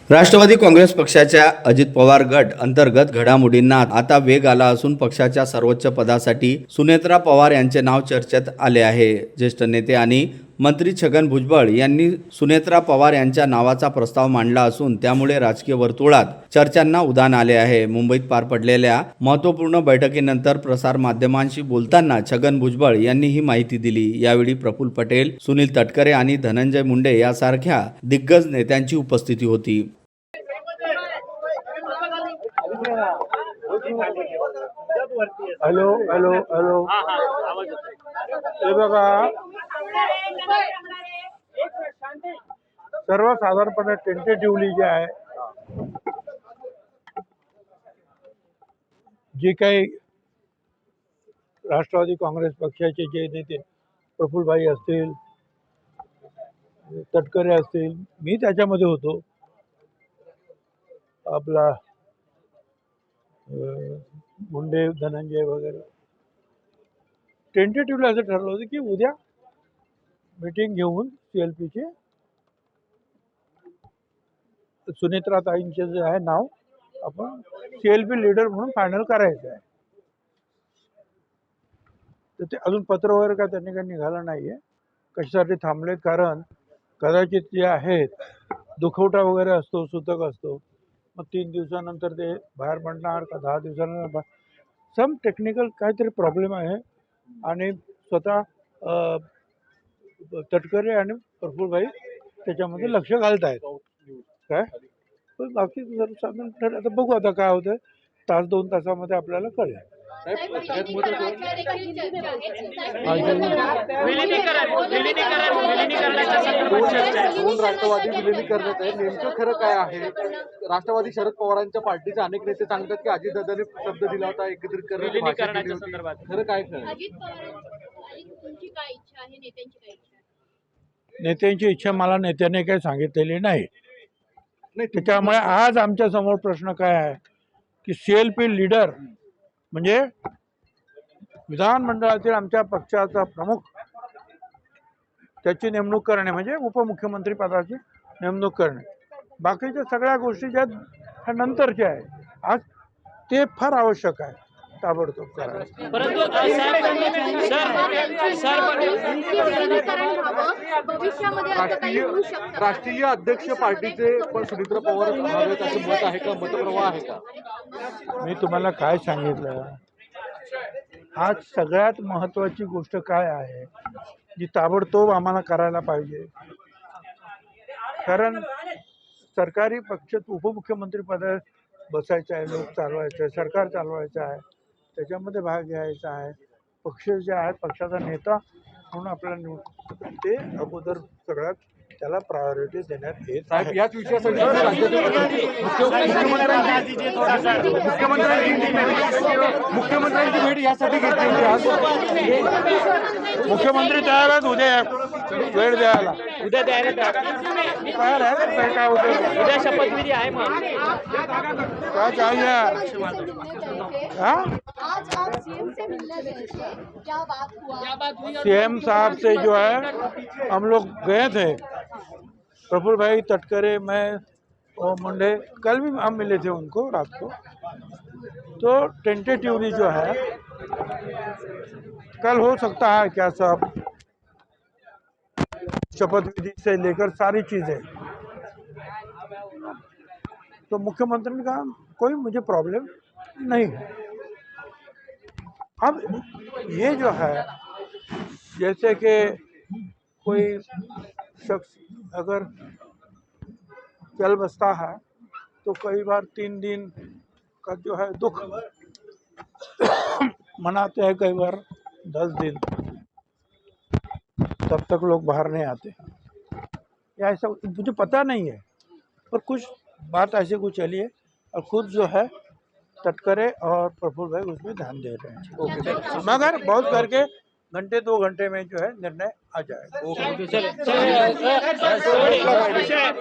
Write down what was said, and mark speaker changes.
Speaker 1: राष्ट्रवादी काँग्रेस पक्षाच्या अजित पवार गट अंतर्गत घडामोडींना आता वेग आला असून पक्षाच्या सर्वोच्च पदासाठी सुनेत्रा पवार यांचे नाव चर्चेत आले आहे। ज्येष्ठ नेते आणि मंत्री छगन भुजबळ यांनी सुनेत्रा पवार यांच्या नावाचा प्रस्ताव मांडला असून त्यामुळे राजकीय वर्तुळात चर्चांना उधाण आले आहे। मुंबईत पार पडलेल्या महत्त्वपूर्ण बैठकीनंतर प्रसार माध्यमांशी बोलताना छगन भुजबळ यांनी ही माहिती दिली। यावेळी प्रफुल्ल पटेल, सुनील तटकरे आणि धनंजय मुंडे यासारख्या दिग्गज नेत्यांची उपस्थिती होती।
Speaker 2: हॅलो हॅलो हॅलो हे बघा, सर्वसाधारणपणे टेंटेटिव्हली जे आहे जे काही राष्ट्रवादी काँग्रेस पक्षाचे जे नेते प्रफुल्लभाई असतील, तटकरे असतील, मी त्याच्यामध्ये होतो, आपला मुंडे, धनंजय वगैरे, टेंटेटिव्हली असं ठरलं होतं की उद्या मीटिंग घेऊन CLPचे सुनेत्रा ताईंचे जे आहे नाव आपण CLP लीडर म्हणून फायनल करायचं आहे। तर ते अजून पत्र वगैरे काय त्यांनी काही निघालं नाही आहे। कशासाठी थांबलेत? कारण कदाचित जे आहेत दुखवटा वगैरे असतो, सूतक असतो, मग 3 दिवसानंतर ते बाहेर पडणार का 10 दिवसानंतर सम टेक्निकल काहीतरी प्रॉब्लेम आहे। आणि स्वतः तटकरे आणि प्रफुल्लभाई त्याच्यामध्ये लक्ष घालत आहेत काय, पण बाकी सर्वसाधारण ठरलं। आता बघू आता काय होतं, 1-2 तासामध्ये आपल्याला कळेल।
Speaker 3: दोन राष्ट्रवादी विलिनीकरणात आहे, नेमकं खरं काय आहे? राष्ट्रवादी शरद पवारांच्या पार्टीचे अनेक नेते सांगतात की अजितदादांनी शब्द दिला होता एकत्रित करण्याच्या संदर्भात, खरं काय?
Speaker 2: नेत्यांची इच्छा मला नेत्याने काही सांगितलेली नाही। त्याच्यामुळे आज आमच्या समोर प्रश्न काय आहे की CLP लीडर म्हणजे विधानमंडळातील आमच्या पक्षाचा प्रमुख, त्याची नेमणूक करणे म्हणजे उपमुख्यमंत्री पदाची नेमणूक करणे। बाकीच्या सगळ्या गोष्टी ज्या ह्या नंतरच्या आहे, आज ते फार आवश्यक आहे ताबडतोब करायचं।
Speaker 3: राष्ट्रीय अध्यक्ष पार्टीचे पण सुनेत्रा पवार हवेत असं मत आहे का? मतप्रवाह आहे का?
Speaker 2: मी तुम्हाला काय सांगितलं, आज सगळ्यात महत्त्वाची गोष्ट काय आहे जी ताबडतोब आम्हाला करायला पाहिजे, कारण सरकारी पक्षात उपमुख्यमंत्री पद बसायचं आहे, लोक चालवायचं आहे, सरकार चालवायचं आहे, त्याच्यामध्ये भाग घ्यायचा आहे। पक्ष जे आहे, पक्षाचा नेता म्हणून आपल्याला निवड, ते अगोदर सगळ्यात त्याला प्रायोरिटी देण्यात येत आहे।
Speaker 3: याच विषयासाठी मुख्यमंत्र्यांची भेट यासाठी घेतली होती आज।
Speaker 2: मुख्यमंत्री तयार आहेत उद्या वेळ द्यायला,
Speaker 4: उद्या द्यायला
Speaker 2: तयार आहे। काय होतं,
Speaker 4: उद्या शपथविधी आहे मग
Speaker 2: क्या चाहिए? CM साहब से जो है हम लोग गए थे, प्रफुल्लभाई, तटकरे, मैं और मुंडे, कल भी हम मिले थे उनको रात को। तो टेंटेटिवली जो है कल हो सकता है क्या सब, शपथ विधि से लेकर सारी चीज़ें। तो मुख्यमंत्री ने कहा कोई मुझे प्रॉब्लम नहीं है। अब ये जो है, जैसे कि कोई शख्स अगर चल बसता है तो कई बार 3 दिन का जो है दुख मनाते हैं, कई बार 10 दिन, तब तक लोग बाहर नहीं आते। या ऐसा मुझे पता नहीं है, पर कुछ बात ऐसे कुछ चली है और खुद जो है तटकरे और प्रफुल्ल भाई उसमें ध्यान दे रहे हैं। मगर बहुत करके घंटे 2 घंटे में जो है निर्णय आ जाएगा।